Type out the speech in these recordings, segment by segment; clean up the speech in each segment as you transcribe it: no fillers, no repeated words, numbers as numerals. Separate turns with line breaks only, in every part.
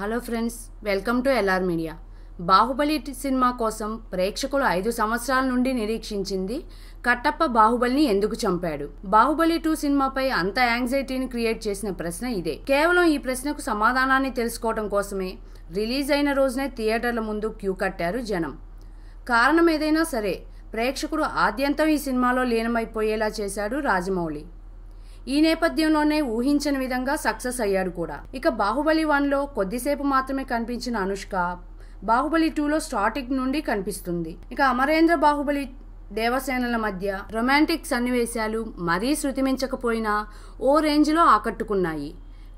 Hello friends, welcome to LR media. Baahubali cinema కోసం ప్రేక్షకులు 5 సంవత్సరాల నుండి నిరీక్షించింది కట్టప్ప బాహుబలిని ఎందుకు చంపాడు. బాహుబలి 2 సినిమాపై అంత యాంగ్జైటీని క్రియేట్ చేసిన ప్రశ్న ఇదే. కేవలం ఈ ప్రశ్నకు సమాధానాన్ని తెలుసుకోవడం కోసమే రిలీజ్ అయిన రోజునే థియేటర్ల ముందు క్యూ కట్టారు జనం. కారణం ఏదైనా సరే ప్రేక్షకుడు ఆద్యంతం ఈ సినిమాలో లీనమైపోయేలా చేశాడు రాజమౌళి. ఈ నేపథ్యంలోనే ఊహించని విధంగా సక్సెస్ అయ్యాడు కూడా. ఇక బాహుబలి 1లో కొద్దిసేపు మాత్రమే కనిపించిన అనుష్క బాహుబలి 2లో స్టార్టింగ్ నుండి కనిపిస్తుంది. ఇక అమరేంద్ర బాహుబలి దేవసేనల మధ్య రొమాంటిక్ సన్నివేశాలు మరీ శృతిమించకపోయినా ఓ రేంజ్లో ఆకట్టుకున్నాయి.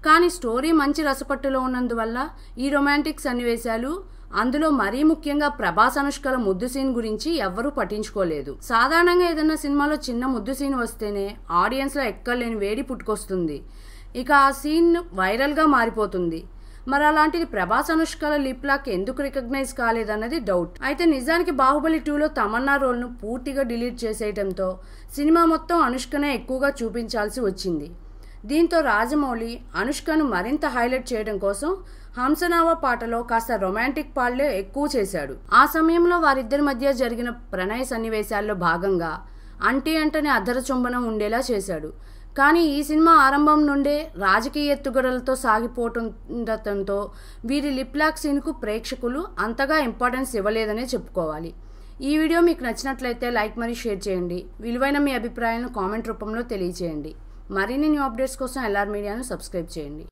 కానీ స్టోరీ మంచి రసపట్టులో ఉన్నందువల్ల ఈ రొమాంటిక్ సన్నివేశాలు, అందులో మరీ ముఖ్యంగా ప్రభాస్ అనుష్కల ముద్దు సీన్ గురించి ఎవ్వరూ పట్టించుకోలేదు. సాధారణంగా ఏదైనా సినిమాలో చిన్న ముద్దు సీన్ వస్తేనే ఆడియన్స్లో ఎక్కలేని వేడి పుట్టుకొస్తుంది. ఇక ఆ సీన్ వైరల్గా మారిపోతుంది. మరి అలాంటిది ప్రభాస్ అనుష్కల లిప్ లాక్ ఎందుకు రికగ్నైజ్ కాలేదన్నది డౌట్. అయితే నిజానికి బాహుబలి 2లో తమన్నా రోల్ను పూర్తిగా డిలీట్ చేసేయడంతో సినిమా మొత్తం అనుష్కనే ఎక్కువగా చూపించాల్సి వచ్చింది. దీంతో రాజమౌళి అనుష్కను మరింత హైలైట్ చేయడం కోసం హంసనావా పాటలో కాస్త రొమాంటిక్ పాటలే ఎక్కువ చేశాడు. ఆ సమయంలో వారిద్దరి మధ్య జరిగిన ప్రణయ సన్నివేశాల్లో భాగంగా అంటని అధర చుంబనం ఉండేలా చేశాడు. కానీ ఈ సినిమా ఆరంభం నుండే రాజకీయ ఎత్తుగడలతో సాగిపోతుండటంతో వీరి లిప్ లాక్ సీన్కు ప్రేక్షకులు అంతగా ఇంపార్టెన్స్ ఇవ్వలేదనే చెప్పుకోవాలి. ఈ వీడియో మీకు నచ్చినట్లయితే లైక్ మరియు షేర్ చేయండి. విలువైన మీ అభిప్రాయాలను కామెంట్ రూపంలో తెలియజేయండి. మరిన్ని న్యూ అప్డేట్స్ కోసం ఎల్ఆర్ మీడియాను సబ్స్క్రైబ్ చేయండి.